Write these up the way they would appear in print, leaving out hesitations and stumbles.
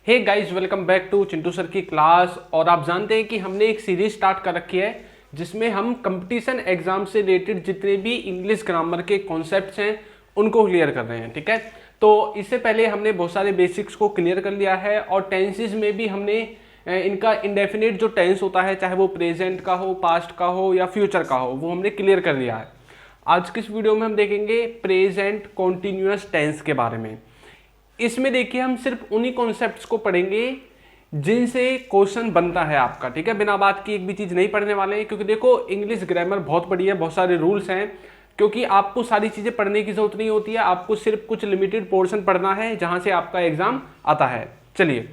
Hey guys, welcome back to Chintu sir की class. और आप जानते हैं कि हमने एक सीरीज स्टार्ट कर रखी है जिसमें हम कंपटीशन एग्जाम से रिलेटेड जितने भी इंग्लिश ग्रामर के कॉन्सेप्ट्स हैं उनको क्लियर कर रहे हैं। ठीक है, तो इससे पहले हमने बहुत सारे बेसिक्स को क्लियर कर लिया है और टेंसेज में भी हमने इनका इंडेफिनिट जो टेंस होता है, चाहे वो प्रेजेंट का हो, पास्ट का हो या फ्यूचर का हो, वो हमने क्लियर कर लिया है। आज की इस वीडियो में हम देखेंगे प्रेजेंट कॉन्टिन्यूअस टेंस के बारे में। इसमें देखिए हम सिर्फ उन्हीं कॉन्सेप्ट्स को पढ़ेंगे जिनसे क्वेश्चन बनता है आपका। ठीक है, बिना बात की एक भी चीज़ नहीं पढ़ने वाले हैं, क्योंकि देखो इंग्लिश ग्रामर बहुत बड़ी है, बहुत सारे रूल्स हैं, क्योंकि आपको सारी चीज़ें पढ़ने की जरूरत नहीं होती है, आपको सिर्फ कुछ लिमिटेड पोर्शन पढ़ना है जहां से आपका एग्जाम आता है। चलिए,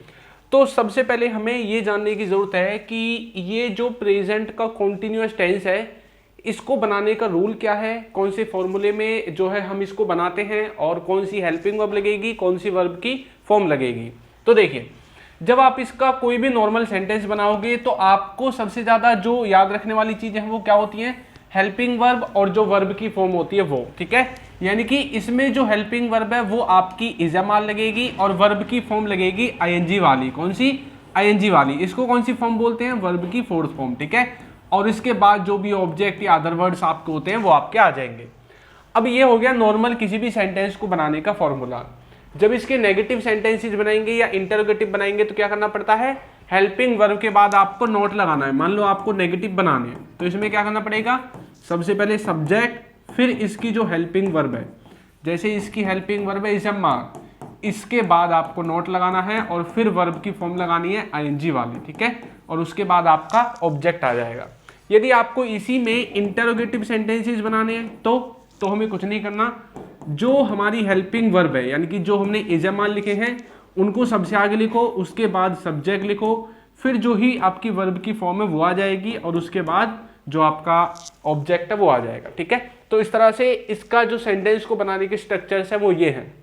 तो सबसे पहले हमें ये जानने की ज़रूरत है कि ये जो प्रेजेंट का कॉन्टिन्यूअस टेंस है इसको बनाने का रूल क्या है, कौन से फॉर्मूले में जो है हम इसको बनाते हैं और कौन सी हेल्पिंग वर्ब लगेगी, कौन सी वर्ब की फॉर्म लगेगी। तो देखिए, जब आप इसका कोई भी नॉर्मल सेंटेंस बनाओगे तो आपको सबसे ज़्यादा जो याद रखने वाली चीज़ें हैं वो क्या होती हैं, हेल्पिंग वर्ब और जो वर्ब की फॉर्म होती है वो। ठीक है, यानी कि इसमें जो हेल्पिंग वर्ब है वो आपकी इज़माल लगेगी और वर्ब की फॉर्म लगेगी आईएनजी वाली। कौन सी? आईएनजी वाली। इसको कौन सी फॉर्म बोलते हैं? वर्ब की फोर्थ फॉर्म। ठीक है, और इसके बाद जो भी ऑब्जेक्ट या अदर वर्ड्स आपके होते हैं वो आपके आ जाएंगे। अब ये हो गया नॉर्मल किसी भी सेंटेंस को बनाने का फॉर्मूला। जब इसके नेगेटिव सेंटेंसेस बनाएंगे या इंटरोगेटिव बनाएंगे तो क्या करना पड़ता है, हेल्पिंग वर्ब के बाद आपको नोट लगाना है। मान लो आपको नेगेटिव बनाने हैं तो इसमें क्या करना पड़ेगा, सबसे पहले सब्जेक्ट, फिर इसकी जो हेल्पिंग वर्ब है, जैसे इसकी हेल्पिंग वर्ब है इज़्मा, इसके बाद आपको नोट लगाना है और फिर वर्ब की फॉर्म लगानी है आईएनजी वाली। ठीक है, और उसके बाद आपका ऑब्जेक्ट आ जाएगा। यदि आपको इसी में इंटरोगेटिव सेंटेंसेस बनाने हैं तो हमें कुछ नहीं करना, जो हमारी हेल्पिंग वर्ब है यानी कि जो हमने इज़माल लिखे हैं उनको सबसे आगे लिखो, उसके बाद सब्जेक्ट लिखो, फिर जो ही आपकी वर्ब की फॉर्म है वो आ जाएगी और उसके बाद जो आपका ऑब्जेक्ट है वो आ जाएगा। ठीक है, तो इस तरह से इसका जो सेंटेंस को बनाने के स्ट्रक्चर्स है वो ये हैं।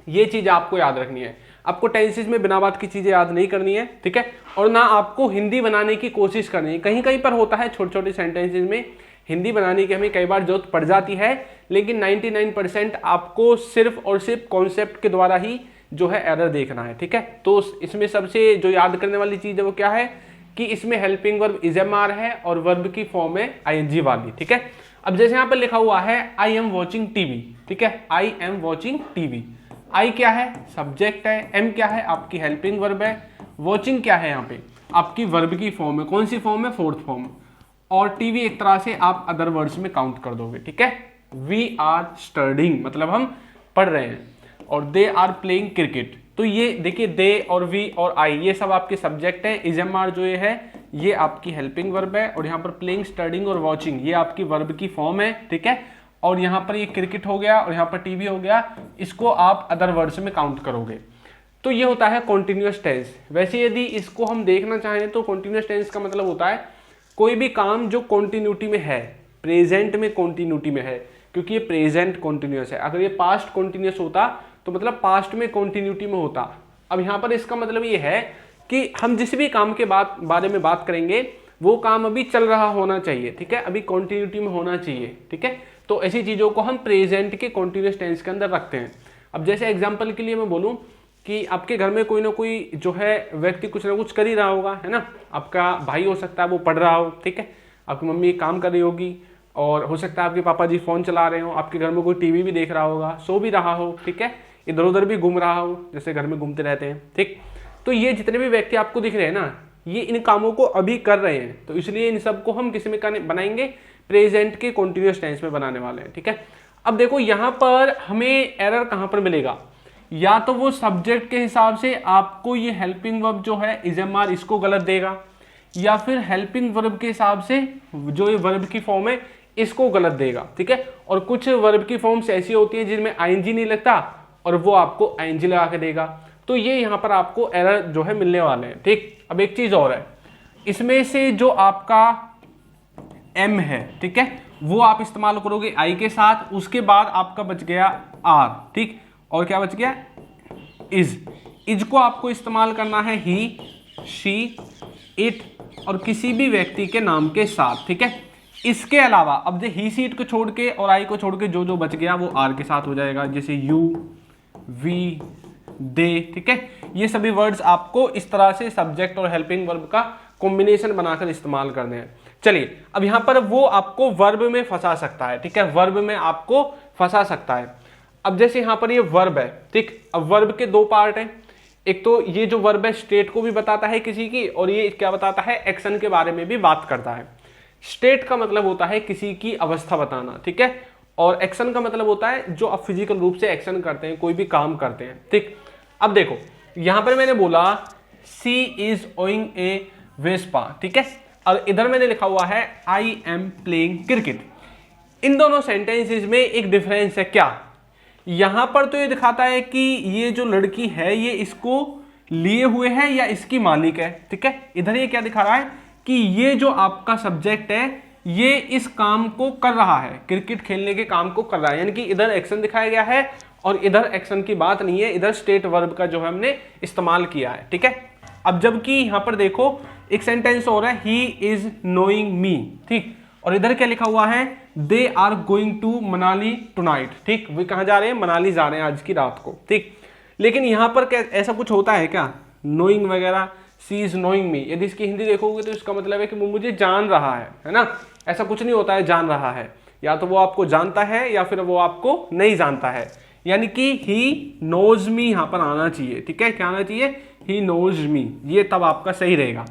ये चीज़ आपको याद रखनी है। आपको टेंसेज में बिना बात की चीज़ें याद नहीं करनी है। ठीक है, और ना आपको हिंदी बनाने की कोशिश करनी है। कहीं कहीं पर होता है छोटे छोटे सेंटेंसेज में हिंदी बनाने की हमें कई बार जरूरत पड़ जाती है, लेकिन 99% आपको सिर्फ और सिर्फ कॉन्सेप्ट के द्वारा ही जो है एरर देखना है। ठीक है, तो इसमें सबसे जो याद करने वाली चीज़ है वो क्या है कि इसमें हेल्पिंग वर्ब इज़मार है और वर्ब की फॉर्म है आईएनजी वाली। ठीक है, अब जैसे यहाँ पर लिखा हुआ है आई एम वॉचिंग टीवी। ठीक है, आई एम वॉचिंग टीवी। आई क्या है? सब्जेक्ट है। एम क्या है? आपकी हेल्पिंग वर्ब है। वॉचिंग क्या है? यहाँ पे आपकी वर्ब की फॉर्म है। कौन सी फॉर्म है? Fourth form. और टीवी एक तरह से आप अदर वर्ड्स में काउंट कर दोगे। ठीक है, वी आर स्टडिंग मतलब हम पढ़ रहे हैं, और दे आर प्लेइंग क्रिकेट। तो ये देखिए, दे और वी और आई ये सब आपके सब्जेक्ट हैं। इज़मार जो ये है ये आपकी हेल्पिंग वर्ब है, और यहाँ पर प्लेइंग, स्टडिंग और वॉचिंग ये आपकी वर्ब की फॉर्म है। ठीक है, और यहाँ पर ये क्रिकेट हो गया और यहाँ पर टीवी हो गया, इसको आप अदर वर्ड्स में काउंट करोगे। तो ये होता है कॉन्टिन्यूअस टेंस। वैसे यदि इसको हम देखना चाहें तो कॉन्टिन्यूअस टेंस का मतलब होता है कोई भी काम जो कॉन्टिन्यूटी में है, प्रेजेंट में कॉन्टिन्यूटी में है, क्योंकि ये प्रेजेंट कॉन्टिन्यूअस है। अगर ये पास्ट कॉन्टिन्यूअस होता तो मतलब पास्ट में कॉन्टिन्यूटी में होता। अब यहाँ पर इसका मतलब ये है कि हम जिस भी काम के बारे में बात करेंगे वो काम अभी चल रहा होना चाहिए। ठीक है, अभी कॉन्टिन्यूटी में होना चाहिए। ठीक है, तो ऐसी चीज़ों को हम प्रेजेंट के कॉन्टिन्यूअस टेंस के अंदर रखते हैं। अब जैसे एग्जांपल के लिए मैं बोलूं कि आपके घर में कोई ना कोई जो है व्यक्ति कुछ ना कुछ कर ही रहा होगा, है ना। आपका भाई हो सकता है वो पढ़ रहा हो, ठीक है, आपकी मम्मी काम कर रही होगी, और हो सकता है आपके पापा जी फ़ोन चला रहे हो, आपके घर में कोई टीवी भी देख रहा होगा, सो भी रहा हो, ठीक है, इधर उधर भी घूम रहा हो, जैसे घर में घूमते रहते हैं। ठीक, तो ये जितने भी व्यक्ति आपको दिख रहे हैं ना, ये इन कामों को अभी कर रहे हैं, तो इसलिए इन सबको हम किस में बनाएंगे, प्रेजेंट के कॉन्टिन्यूअस टेंस में बनाने वाले हैं। ठीक है, अब देखो यहाँ पर हमें एरर कहाँ पर मिलेगा, या तो वो सब्जेक्ट के हिसाब से आपको ये हेल्पिंग वर्ब जो है इज़मार इसको गलत देगा, या फिर हेल्पिंग वर्ब के हिसाब से जो ये वर्ब की फॉर्म है इसको गलत देगा। ठीक है, और कुछ वर्ब की फॉर्म्स ऐसी होती हैं जिनमें आईएनजी नहीं लगता और वो आपको आईएनजी लगा के देगा। तो ये यहाँ पर आपको एरर जो है मिलने वाले हैं। ठीक, अब एक चीज और है, इसमें से जो आपका एम है, ठीक है, वो आप इस्तेमाल करोगे आई के साथ, उसके बाद आपका बच गया आर। ठीक, और क्या बच गया, इज को आपको इस्तेमाल करना है ही, शी, इट और किसी भी व्यक्ति के नाम के साथ। ठीक है, इसके अलावा अब जो ही, सी, इट को छोड़ के और आई को छोड़ के जो जो बच गया वो आर के साथ हो जाएगा, जैसे यू, वी, दे। ठीक है, ये सभी वर्ड्स आपको इस तरह से सब्जेक्ट और हेल्पिंग वर्ब का कॉम्बिनेशन बनाकर इस्तेमाल करने हैं। चलिए अब यहाँ पर वो आपको वर्ब में फंसा सकता है, ठीक है, वर्ब में आपको फंसा सकता है। अब जैसे यहाँ पर ये वर्ब है, ठीक, अब वर्ब के दो पार्ट हैं, एक तो ये जो वर्ब है स्टेट को भी बताता है किसी की, और ये क्या बताता है, एक्शन के बारे में भी बात करता है। स्टेट का मतलब होता है किसी की अवस्था बताना, ठीक है, और एक्शन का मतलब होता है जो आप फिजिकल रूप से एक्शन करते हैं, कोई भी काम करते हैं, ठीक। अब देखो यहां पर मैंने बोला सी इज ओइंग ए वेस्पा, ठीक है, और इधर मैंने लिखा हुआ है आई एम प्लेइंग क्रिकेट। इन दोनों सेंटेंसेस में एक डिफरेंस है, क्या, यहां पर तो ये दिखाता है कि ये जो लड़की है ये इसको लिए हुए है या इसकी मालिक है, ठीक है। इधर ये क्या दिखा रहा है कि ये जो आपका सब्जेक्ट है ये इस काम को कर रहा है, क्रिकेट खेलने के काम को कर रहा है, यानी कि इधर एक्शन दिखाया गया है और इधर एक्शन की बात नहीं है, इधर स्टेट वर्ब का जो है हमने इस्तेमाल किया है, ठीक है। अब जबकि यहां पर देखो एक सेंटेंस हो रहा है ही इज नोइंग मी, ठीक, और इधर क्या लिखा हुआ है they are going to Manali tonight, ठीक, वे कहां जा रहे हैं, मनाली जा रहे हैं आज की रात को, ठीक। लेकिन यहां पर क्या ऐसा कुछ होता है क्या, नोइंग वगैरह, सी इज नोइंग मी, यदि इसकी हिंदी देखोगे तो इसका मतलब है कि वो मुझे जान रहा है ना, ऐसा कुछ नहीं होता है जान रहा है, या तो वो आपको जानता है या फिर वो आपको नहीं जानता है, यानी कि ही नोज मी यहां पर आना चाहिए, ठीक है, क्या आना चाहिए, ही नोज मी, ये तब आपका सही रहेगा।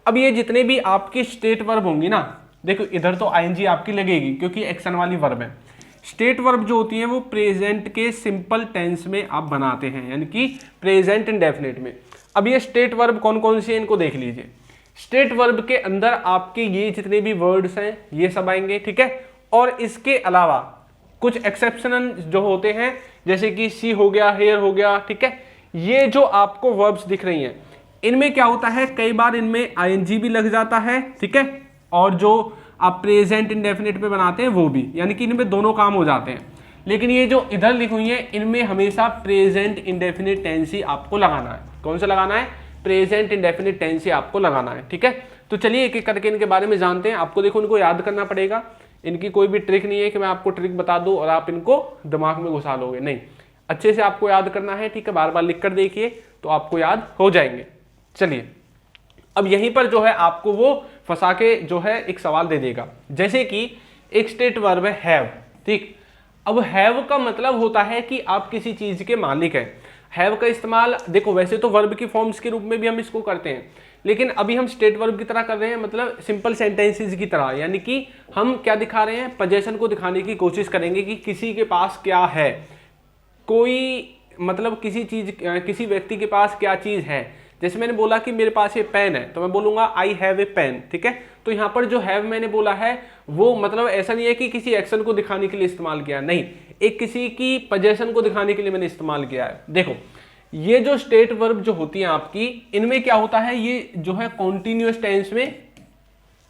अब ये जितने भी आपकी स्टेट वर्ब होंगी ना, देखो इधर तो आईएनजी आपकी लगेगी क्योंकि एक्शन वाली वर्ब है। स्टेट वर्ब जो होती है वो प्रेजेंट के सिंपल टेंस में आप बनाते हैं, यानी कि प्रेजेंट इंडेफिनिट में। अब ये स्टेट वर्ब कौन कौन सी है इनको देख लीजिए। स्टेट वर्ब के अंदर आपके ये जितने भी वर्ड्स हैं ये सब आएंगे, ठीक है, और इसके अलावा कुछ एक्सेप्शनल जो होते हैं जैसे कि सी हो गया, हेयर हो गया, ठीक है, ये जो आपको वर्ब्स दिख रही हैं इनमें क्या होता है, कई बार इनमें आईएनजी भी लग जाता है, ठीक है, और जो आप प्रेजेंट इंडेफिनिट पे बनाते हैं वो भी, यानी कि इनमें दोनों काम हो जाते हैं। लेकिन ये जो इधर लिखी हुई है इनमें हमेशा प्रेजेंट इंडेफिनिट टेंस ही आपको लगाना है। कौन सा लगाना है, प्रेजेंट इंडेफिनिट टेंस ही आपको लगाना है, ठीक है। तो चलिए एक एक करके इनके बारे में जानते हैं। आपको देखो इनको याद करना पड़ेगा, इनकी कोई भी ट्रिक नहीं है कि मैं आपको ट्रिक बता दूं और आप इनको दिमाग में घुसा लोगे, नहीं, अच्छे से आपको याद करना है, ठीक है, बार बार लिख कर देखिए तो आपको याद हो जाएंगे। चलिए अब यहीं पर जो है आपको वो फंसा के जो है एक सवाल दे देगा, जैसे कि एक स्टेट वर्ब है हैव, ठीक। अब हैव का मतलब होता है कि आप किसी चीज के मालिक हैं। हैव का इस्तेमाल देखो वैसे तो वर्ब की फॉर्म्स के रूप में भी हम इसको करते हैं, लेकिन अभी हम स्टेट वर्ब की तरह कर रहे हैं, मतलब सिंपल सेंटेंसेस की तरह, यानी कि हम क्या दिखा रहे हैं, पोजीशन को दिखाने की कोशिश करेंगे कि किसी के पास क्या है, कोई मतलब किसी चीज, किसी व्यक्ति के पास क्या चीज है। जैसे मैंने बोला कि मेरे पास ये पेन है तो मैं बोलूंगा आई हैव ए पेन, ठीक है। तो यहाँ पर जो हैव मैंने बोला है वो मतलब ऐसा नहीं है कि किसी एक्शन को दिखाने के लिए इस्तेमाल किया, नहीं, एक किसी की पोजीशन को दिखाने के लिए मैंने इस्तेमाल किया है। देखो ये जो स्टेट वर्ब जो होती है आपकी, इनमें क्या होता है, ये जो है कॉन्टिन्यूअस टेंस में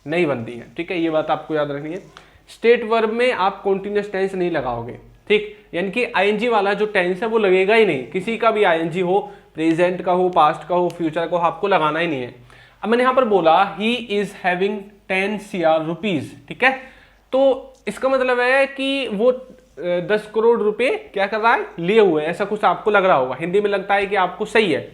नहीं बनती है, ठीक है, ये बात आपको याद रखनी है। स्टेट वर्ब में आप कॉन्टिन्यूअस टेंस नहीं लगाओगे, ठीक, यानी कि आईएनजी वाला जो टेंस है वो लगेगा ही नहीं, किसी का भी आईएनजी हो, प्रेजेंट का हो, पास्ट का हो, फ्यूचर का हो, आपको लगाना ही नहीं है। अब मैंने यहां पर बोला he is having 10 CR rupees, ठीक है, तो इसका मतलब है कि वो 10 करोड़ रुपए क्या कर रहा है, लिए हुए, ऐसा कुछ आपको लग रहा होगा, हिंदी में लगता है कि आपको सही है,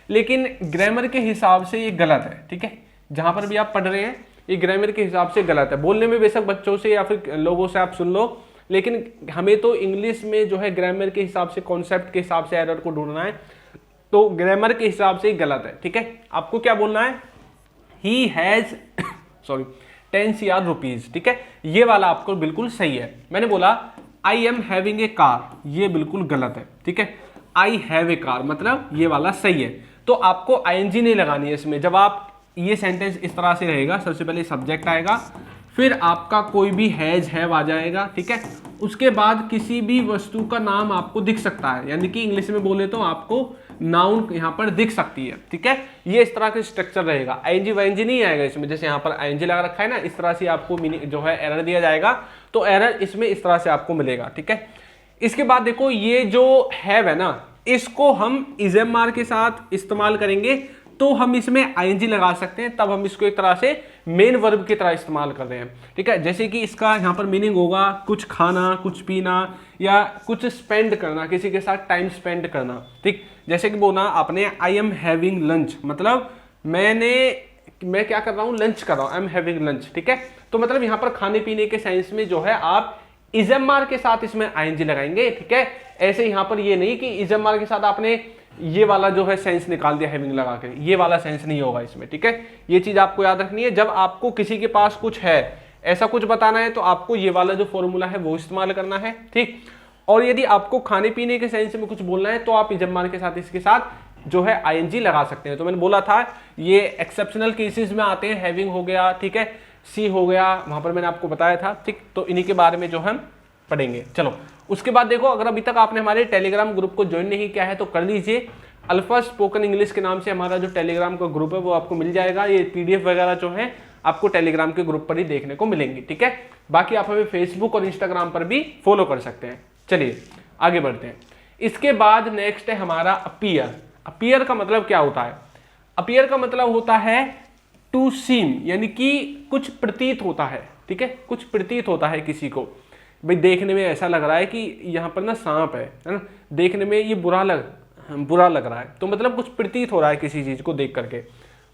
लेकिन ग्रामर के हिसाब से ये गलत है, ठीक है। जहां पर भी आप पढ़ रहे हैं ये ग्रामर के हिसाब से गलत है। बोलने में बेशक बच्चों से या फिर लोगों से आप सुन लो, लेकिन हमें तो इंग्लिश में जो है ग्रामर के हिसाब से, कॉन्सेप्ट के हिसाब से एरर को ढूंढना है, तो ग्रामर के हिसाब से ही गलत है, ठीक है। आपको क्या बोलना है, ही हैज 10 CR रुपीज, ठीक है, ये वाला आपको बिल्कुल सही है। मैंने बोला I am having a car, ये बिल्कुल गलत है, ठीक है। आई हैव ए कार मतलब ये वाला सही है, तो आपको आईएनजी नहीं लगानी है इसमें। जब आप ये सेंटेंस इस तरह से रहेगा, सबसे पहले सब्जेक्ट आएगा, फिर आपका कोई भी हैज हैव आ जाएगा, ठीक है, उसके बाद किसी भी वस्तु का नाम आपको दिख सकता है, यानी कि इंग्लिश में बोले तो आपको नाउन यहाँ पर दिख सकती है, ठीक है। ये इस तरह का स्ट्रक्चर रहेगा, आईएनजी वाईएनजी नहीं आएगा इसमें, जैसे यहाँ पर आईएनजी लगा रखा है ना, इस तरह से आपको जो है एरर दिया जाएगा, तो एरर इसमें इस तरह से आपको मिलेगा, ठीक है। इसके बाद देखो ये जो हैव है ना, इसको हम इजएमआर के साथ इस्तेमाल करेंगे तो हम इसमें आईएनजी लगा सकते हैं, तब हम इसको एक तरह से मेन वर्ब की तरह इस्तेमाल कर रहे हैं। ठीक है, जैसे कि इसका यहाँ पर मीनिंग होगा कुछ खाना, कुछ पीना या कुछ स्पेंड करना, किसी के साथ टाइम स्पेंड करना। ठीक, जैसे कि बोला आपने आई एम हैविंग लंच, मतलब मैं क्या कर रहा हूँ, लंच कर रहा हूँ, आई एम हैविंग लंच। ठीक है, तो मतलब यहाँ पर खाने पीने के सेंस में जो है आप इजमार के साथ इसमें आईएनजी लगाएंगे। ठीक है, ऐसे यहाँ पर ये नहीं कि इजमार के साथ आपने ये वाला जो है सेंस निकाल दिया हैविंग लगा के, ये वाला सेंस नहीं होगा इसमें। ठीक है, ये चीज आपको याद रखनी है। जब आपको किसी के पास कुछ है, ऐसा कुछ बताना है, तो आपको ये वाला जो फॉर्मूला है वो इस्तेमाल करना है। ठीक, और यदि आपको खाने पीने के सेंस में कुछ बोलना है तो आप इजमार के साथ इसके साथ जो है आईएनजी लगा सकते हैं। तो मैंने बोला था ये एक्सेप्शनल केसेस में आते हैं, हैविंग हो गया, ठीक है, सी हो गया, वहां पर मैंने आपको बताया था। ठीक, तो इन्हीं के बारे में जो हम पढ़ेंगे। चलो उसके बाद देखो, अगर अभी तक आपने हमारे टेलीग्राम ग्रुप को ज्वाइन नहीं किया है तो कर लीजिए। अल्फा स्पोकन इंग्लिश के नाम से हमारा जो टेलीग्राम का ग्रुप है वो आपको मिल जाएगा। ये पीडीएफ वगैरह जो है आपको टेलीग्राम के ग्रुप पर ही देखने को मिलेंगी। ठीक है, बाकी आप हमें फेसबुक और इंस्टाग्राम पर भी फॉलो कर सकते हैं। चलिए आगे बढ़ते हैं। इसके बाद नेक्स्ट है हमारा अपीयर। अपीयर का मतलब क्या होता है? अपीयर का मतलब होता है टू सीम, यानी कि कुछ प्रतीत होता है। ठीक है, कुछ प्रतीत होता है किसी को, भाई देखने में ऐसा लग रहा है कि यहाँ पर ना सांप है ना, देखने में ये बुरा लग रहा है, तो मतलब कुछ प्रतीत हो रहा है किसी चीज को देख करके,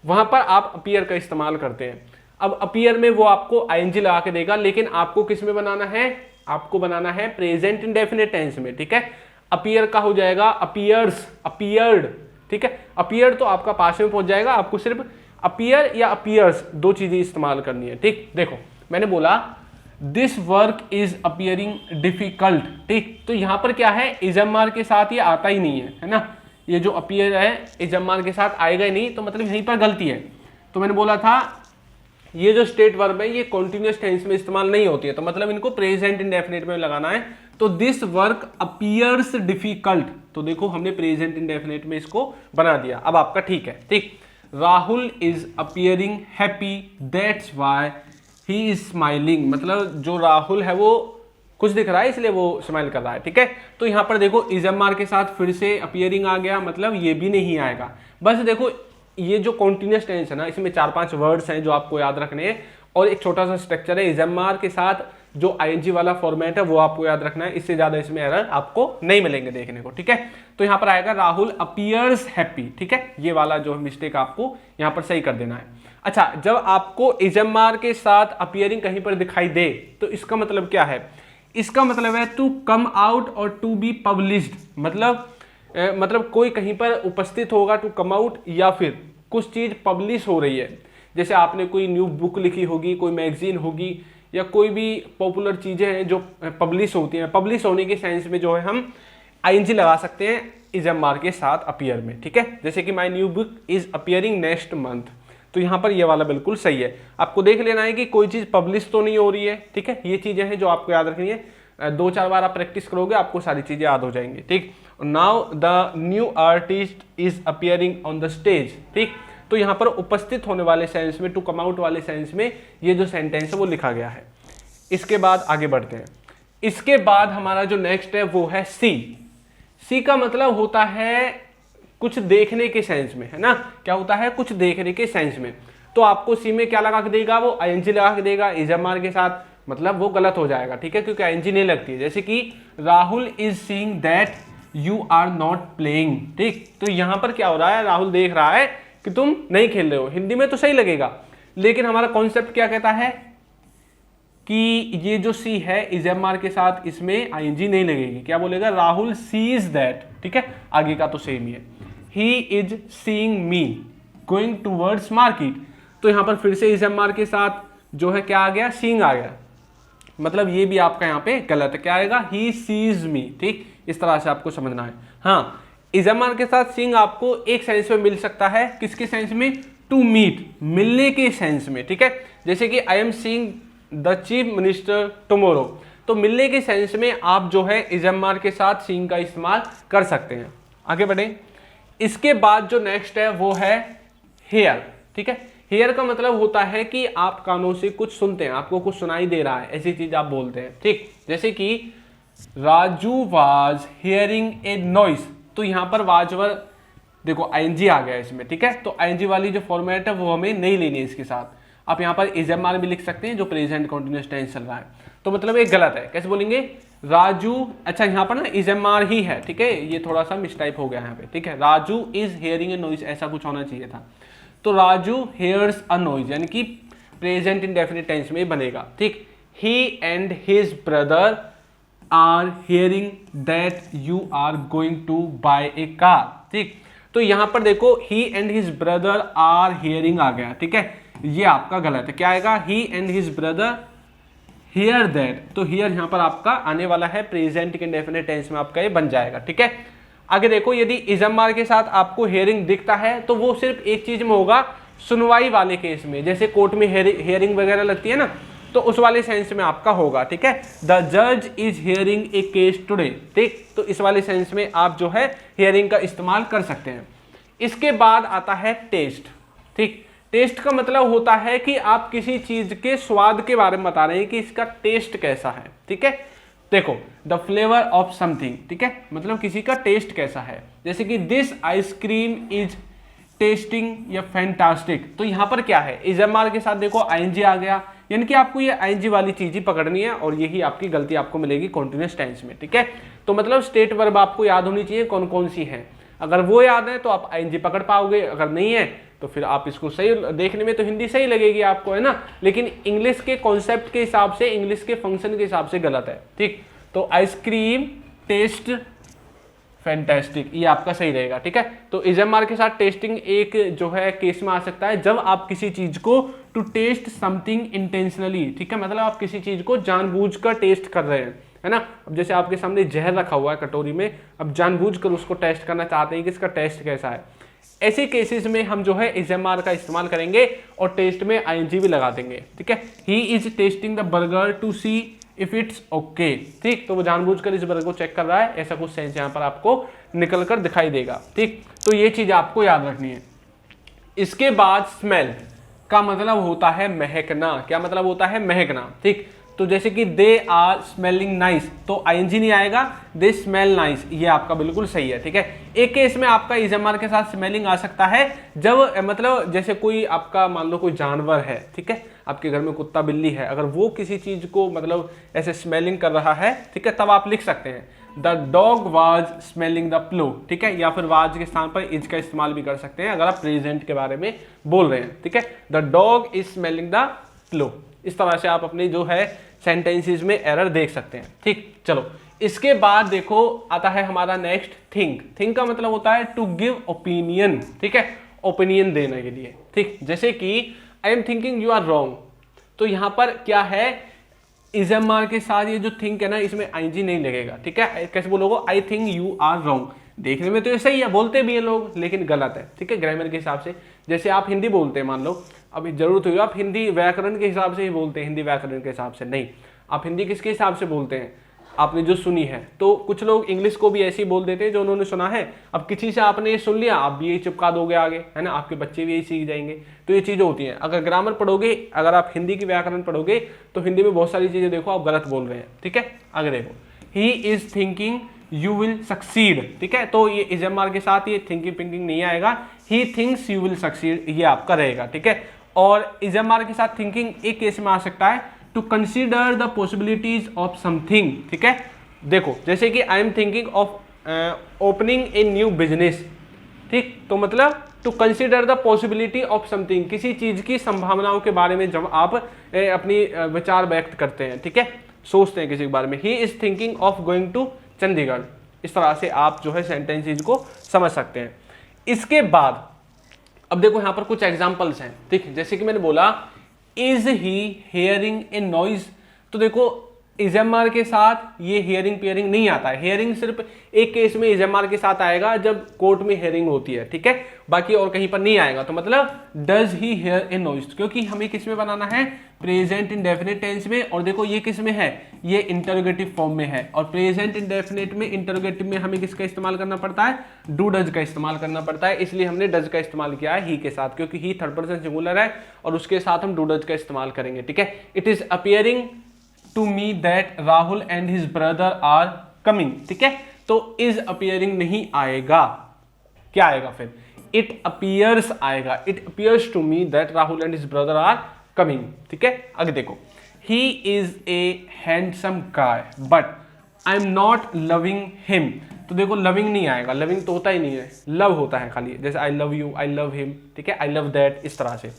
वहां पर आप अपीयर का इस्तेमाल करते हैं। अब अपीयर में वो आपको आईएनजी लगा के देगा, लेकिन आपको किस में बनाना है? आपको बनाना है प्रेजेंट इंडेफिनिट टेंस में। ठीक है, अपीयर का हो जाएगा अपीयर्स, अपीयर्ड। ठीक है, अपीयर तो आपका पास में पहुंच जाएगा, आपको सिर्फ अपीयर या अपीयर्स दो चीजें इस्तेमाल करनी है। ठीक, देखो मैंने बोला this work is appearing difficult. ठीक, तो यहां पर क्या है, इजमार के साथ ये आता ही नहीं है ना, ये जो अपीयर है इजमार के साथ आएगा ही नहीं, तो मतलब यहीं पर गलती है। तो मैंने बोला था ये जो स्टेट वर्ब है ये कॉन्टिन्यूअस टेंस में इस्तेमाल नहीं होती है, तो मतलब इनको प्रेजेंट इंडेफिनिट में लगाना है। तो दिस वर्क अपीयर्स डिफिकल्ट, तो देखो हमने प्रेजेंट इंडेफिनिट में इसको बना दिया। अब आपका ठीक है। ठीक, Rahul is appearing happy that's why he is smiling, मतलब जो राहुल है वो कुछ दिख रहा है इसलिए वो स्माइल कर रहा है। ठीक है, तो यहां पर देखो इजमार के साथ फिर से अपीयरिंग आ गया, मतलब ये भी नहीं आएगा। बस देखो ये जो कॉन्टिन्यूअस टेंस है ना, इसमें 4-5 वर्ड्स हैं जो आपको याद रखने हैं, और एक छोटा सा स्ट्रक्चर है। इजमार के साथ जो आईएनजी वाला फॉर्मेट है वो आपको याद रखना है, इससे ज्यादा इसमें एरर आपको नहीं मिलेंगे देखने को। ठीक है, तो यहां पर आएगा राहुल अपीयर्स हैप्पी। ठीक है, ये वाला जो मिस्टेक आपको यहां पर सही कर देना है। अच्छा, जब आपको इजमार के साथ अपीयरिंग कहीं पर दिखाई दे तो इसका मतलब क्या है? इसका मतलब है टू कम आउट और टू बी पब्लिश्ड, मतलब कोई कहीं पर उपस्थित होगा, टू कम आउट, या फिर कुछ चीज पब्लिश हो रही है, जैसे आपने कोई न्यू बुक लिखी होगी, कोई मैगजीन होगी, या कोई भी पॉपुलर चीजें हैं जो पब्लिश होती हैं। पब्लिश होने के सेंस में जो है हम आईएनजी लगा सकते हैं इजमार के साथ अपीयर में। ठीक है, जैसे कि my new book is appearing next month, तो यहाँ पर ये वाला बिल्कुल सही है। आपको देख लेना है कि कोई चीज पब्लिश तो नहीं हो रही है। ठीक है, ये चीजें हैं जो आपको याद रखनी है। 2-4 बार आप प्रैक्टिस करोगे आपको सारी चीजें याद हो जाएंगी। ठीक, now the new artist is appearing on the stage. ठीक, तो यहाँ पर उपस्थित होने वाले सेंस में, टू कम आउट वाले सेंस में ये जो सेंटेंस है वो लिखा गया है। इसके बाद आगे बढ़ते हैं। इसके बाद हमारा जो नेक्स्ट है वो है सी। सी का मतलब होता है कुछ देखने के सेंस में, है ना। क्या होता है? कुछ देखने के सेंस में। तो आपको सी में क्या लगा के देगा? वो आईएनजी लगा के देगा इजमार के साथ, मतलब वो गलत हो जाएगा। ठीक है, क्योंकि आईएनजी नहीं लगती है। जैसे कि Rahul is seeing that you are not playing. ठीक, तो यहां पर क्या हो रहा है? राहुल देख रहा है कि तुम नहीं खेल रहे हो। हिंदी में तो सही लगेगा, लेकिन हमारा कॉन्सेप्ट क्या कहता है कि ये जो सी है इजमार के साथ इसमें आईएनजी नहीं लगेगी। क्या बोलेगा? Rahul sees that. ठीक है, आगे का तो सेम ही है। He is seeing me going towards market, तो यहां पर फिर से इजमार के साथ जो है क्या आ गया? सीइंग आ गया, मतलब ये भी आपका यहाँ पे गलत है। क्या आएगा? He sees me. ठीक, इस तरह से आपको समझना है। हाँ, इजमार के साथ सीइंग आपको एक सेंस में मिल सकता है। किसके सेंस में? टू मीट, मिलने के सेंस में। ठीक है, जैसे कि I am seeing the chief minister tomorrow, तो मिलने के सेंस में आप जो है इजमार के साथ सीइंग का इस्तेमाल कर सकते हैं। आगे बढ़े। इसके बाद जो नेक्स्ट है वो है हेयर। ठीक है, हेयर का मतलब होता है कि आप कानों से कुछ सुनते हैं, आपको कुछ सुनाई दे रहा है, ऐसी चीज आप बोलते हैं। ठीक, जैसे कि Raju was hearing A noise, तो यहां पर वाजवर देखो आईएनजी आ गया इसमें, ठीक है। तो आईएनजी वाली जो फॉर्मेट है वो हमें नहीं लेनी है इसके साथ। आप यहाँ पर इजएमआर भी लिख सकते हैं जो प्रेजेंट कंटीन्यूअस टेंस चल रहा है, तो मतलब ये गलत है। कैसे बोलेंगे, राजू, अच्छा यहाँ पर ना इजएमआर ही है, ठीक है, ये थोड़ा सा मिसटाइप हो गया यहाँ पे, ठीक है। Raju is hearing A noise, ऐसा कुछ होना चाहिए था। तो राजू हेयर्स अ नॉइज, यानी कि प्रेजेंट इंडेफिनिट टेंस में बनेगा, ठीक। He and his brother are hearing that you are going to buy a car, ठीक। तो यहां पर देखो he and his brother are hearing आ गया, ठीक है, ये आपका गलत है। क्या आएगा, he and his brother hear that, तो हियर यहां पर आपका आने वाला है प्रेजेंट इंडेफिनिट टेंस में आपका ये बन जाएगा, ठीक है। आगे देखो, यदि इजएमआर के साथ आपको हियरिंग दिखता है तो वो सिर्फ एक चीज में होगा, सुनवाई वाले केस में, जैसे कोर्ट में हियरिंग वगैरह लगती है ना, तो उस वाले सेंस में आपका होगा, ठीक है। द जज is hearing A case today, ठीक, तो इस वाले सेंस में आप जो है हियरिंग का इस्तेमाल कर सकते हैं। इसके बाद आता है टेस्ट, ठीक। टेस्ट का मतलब होता है कि आप किसी चीज के स्वाद के बारे में बता रहे हैं कि इसका टेस्ट कैसा है, ठीक है। देखो, द फ्लेवर ऑफ समथिंग, ठीक है, मतलब किसी का टेस्ट कैसा है, जैसे कि दिस आइसक्रीम इज टेस्टिंग या फैंटास्टिक। तो यहां पर क्या है, इजएमआर के साथ देखो आईएनजी आ गया, यानी कि आपको ये आईएनजी वाली चीज ही पकड़नी है और यही आपकी गलती आपको मिलेगी कॉन्टिन्यूअस टेंस में, ठीक है। तो मतलब स्टेट वर्ब आपको याद होनी चाहिए कौन कौन सी है, अगर वो याद है तो आप आईएनजी पकड़ पाओगे, अगर नहीं है तो फिर आप इसको सही देखने में तो हिंदी सही लगेगी आपको, है ना, लेकिन इंग्लिश के कॉन्सेप्ट के हिसाब से, इंग्लिश के फंक्शन के हिसाब से गलत है, ठीक। तो आइसक्रीम टेस्ट फैंटास्टिक, ये आपका सही रहेगा, ठीक है। तो इजएमआर के साथ टेस्टिंग एक जो है केस में आ सकता है जब आप किसी चीज को टू टेस्ट समथिंग इंटेंशनली, ठीक है, मतलब आप किसी चीज को जानबूझकर टेस्ट कर रहे हैं, है ना। अब जैसे आपके सामने जहर रखा हुआ है कटोरी में, अब जानबूझकर उसको टेस्ट करना चाहते हैं कि इसका टेस्ट कैसा है, ऐसे केसेस में हम जो है इजएमआर का इस्तेमाल करेंगे और टेस्ट में आईएनजी भी लगा देंगे, ठीक है। He is testing the burger to see if it's okay, ठीक, तो वो जानबूझकर इस बर्गर को चेक कर रहा है, ऐसा कुछ सेंस यहाँ पर आपको निकल कर दिखाई देगा, ठीक। तो ये चीज आपको याद रखनी है। इसके बाद स्मेल का मतलब होता है महकना। क्या मतलब होता है, महकना, ठीक। तो जैसे कि दे आर स्मेलिंग नाइस, तो आईएनजी नहीं आएगा, दे स्मेल नाइस, ये आपका बिल्कुल सही है, ठीक है। एक केस में आपका इजएमआर के साथ स्मेलिंग आ सकता है जब मतलब जैसे कोई आपका मान लो कोई जानवर है, ठीक है, आपके घर में कुत्ता बिल्ली है, अगर वो किसी चीज को मतलब ऐसे स्मेलिंग कर रहा है, ठीक है, तब आप लिख सकते हैं the dog was smelling the plough, ठीक है, या फिर वाज के स्थान पर इज का इस्तेमाल भी कर सकते हैं अगर आप प्रेजेंट के बारे में बोल रहे हैं, ठीक है। The dog is smelling the plough, इस तरह से आप अपनी जो है सेंटेंसेस में एरर देख सकते हैं, ठीक। चलो, इसके बाद देखो आता है हमारा नेक्स्ट थिंक। थिंक का मतलब होता है टू गिव ओपिनियन, ठीक है, ओपिनियन देने के लिए, ठीक। जैसे कि I am thinking you are wrong, तो यहां पर क्या है, इजएमआर के साथ ये जो थिंक है ना, इसमें आईएनजी नहीं लगेगा, ठीक है। कैसे बोलोगे, I think you are wrong, देखने में तो ये सही है, बोलते भी हैं लोग, लेकिन गलत है, ठीक है, ग्रामर के हिसाब से। जैसे आप हिंदी बोलते हैं, मान लो अभी जरूरत हुई आप हिंदी व्याकरण के हिसाब से ही बोलते हैं, हिंदी व्याकरण के हिसाब से नहीं, आप हिंदी किसके हिसाब से बोलते हैं, आपने जो सुनी है। तो कुछ लोग इंग्लिश को भी ऐसे ही बोल देते हैं जो उन्होंने सुना है। अब किसी से आपने ये सुन लिया, आप भी यही चिपका दोगे आगे, है ना, आपके बच्चे भी यही सीख जाएंगे। तो ये चीजें होती हैं। अगर ग्रामर पढ़ोगे, अगर आप हिंदी की व्याकरण पढ़ोगे तो हिंदी में बहुत सारी चीजें देखो आप गलत बोल रहे हैं, ठीक है। आगे देखो, he is thinking you will succeed, ठीक है, तो ये इजएमआर के साथ ये थिंकिंग पिंकिंग नहीं आएगा, he thinks you will succeed, ये आपका रहेगा, ठीक है। और इजएमआर के साथ थिंकिंग एक केस में आ सकता है, to consider the possibilities of something, ठीक है। देखो, जैसे कि I am thinking of opening a new business, ठीक, तो मतलब to consider the possibility of something, किसी चीज की संभावनाओं के बारे में जब आप अपनी विचार व्यक्त करते हैं, ठीक है, सोचते हैं किसी के बारे में। He is thinking of going to Chandigarh, इस तरह से आप जो है सेंटेंसेस को समझ सकते हैं। इसके बाद अब देखो यहाँ पर कुछ एग्जांपल्स हैं, ठीक, जैसे कि मैंने बोला is he hearing A noise, तो देखो इजएमआर के साथ ये हियरिंग पियरिंग नहीं आता है। हियरिंग सिर्फ एक केस में इजएमआर के साथ आएगा जब कोर्ट में हियरिंग होती है, ठीक है, बाकी और कहीं पर नहीं आएगा। तो मतलब does he here A noise, क्योंकि हमें किस में बनाना है, प्रेजेंट इंडेफिनिट टेंस में। और देखो ये किस में है, ये इंटरोगेटिव फॉर्म में है, और प्रेजेंट इंडेफिनिट में इंटरोगेटिव में हमें किसका इस्तेमाल करना पड़ता है, डू डज का इस्तेमाल करना पड़ता है। इसलिए हमने डज का इस्तेमाल किया है ही के साथ, क्योंकि ही थर्ड पर्सन सिंगुलर है और उसके साथ हम डू डज का इस्तेमाल करेंगे, ठीक है। It is appearing to me that Rahul and his brother are coming, ठीक है, तो इज अपियरिंग नहीं आएगा, क्या आएगा फिर? इट अपीयर्स आएगा। It appears to me that Rahul and his brother are coming. ठीक है, आगे देखो, he is a handsome guy but I am not loving him. तो देखो लविंग नहीं आएगा, लविंग तो होता ही नहीं है, लव होता है खाली, जैसे I love you, I love him, ठीक है, आई लव दैट, इस तरह से।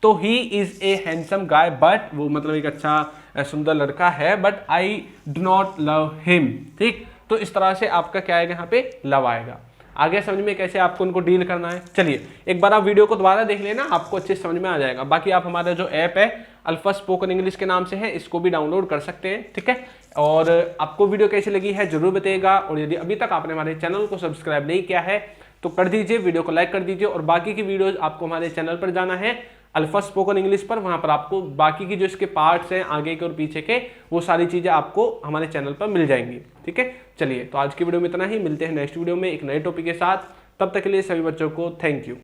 तो ही is a handsome guy but, वो मतलब एक अच्छा सुंदर लड़का है, but I do not love him. ठीक, तो इस तरह से आपका क्या आएगा यहाँ पे? लव आएगा। आगे समझ में कैसे आपको उनको डील करना है? चलिए एक बार आप वीडियो को दोबारा देख लेना, आपको अच्छे से समझ में आ जाएगा। बाकी आप हमारा जो ऐप है अल्फा स्पोकन इंग्लिश के नाम से है, इसको भी डाउनलोड कर सकते हैं। ठीक है, और आपको वीडियो कैसी लगी है जरूर बताइएगा, और यदि अभी तक आपने हमारे चैनल को सब्सक्राइब नहीं किया है तो कर दीजिए, वीडियो को लाइक कर दीजिए। और बाकी की वीडियोज आपको हमारे चैनल पर जाना है अल्फा स्पोकन इंग्लिश पर, वहां पर आपको बाकी की जो इसके पार्ट्स हैं आगे के और पीछे के, वो सारी चीजें आपको हमारे चैनल पर मिल जाएंगी। ठीक है, चलिए तो आज की वीडियो में इतना ही, मिलते हैं नेक्स्ट वीडियो में एक नए टॉपिक के साथ। तब तक के लिए सभी बच्चों को थैंक यू।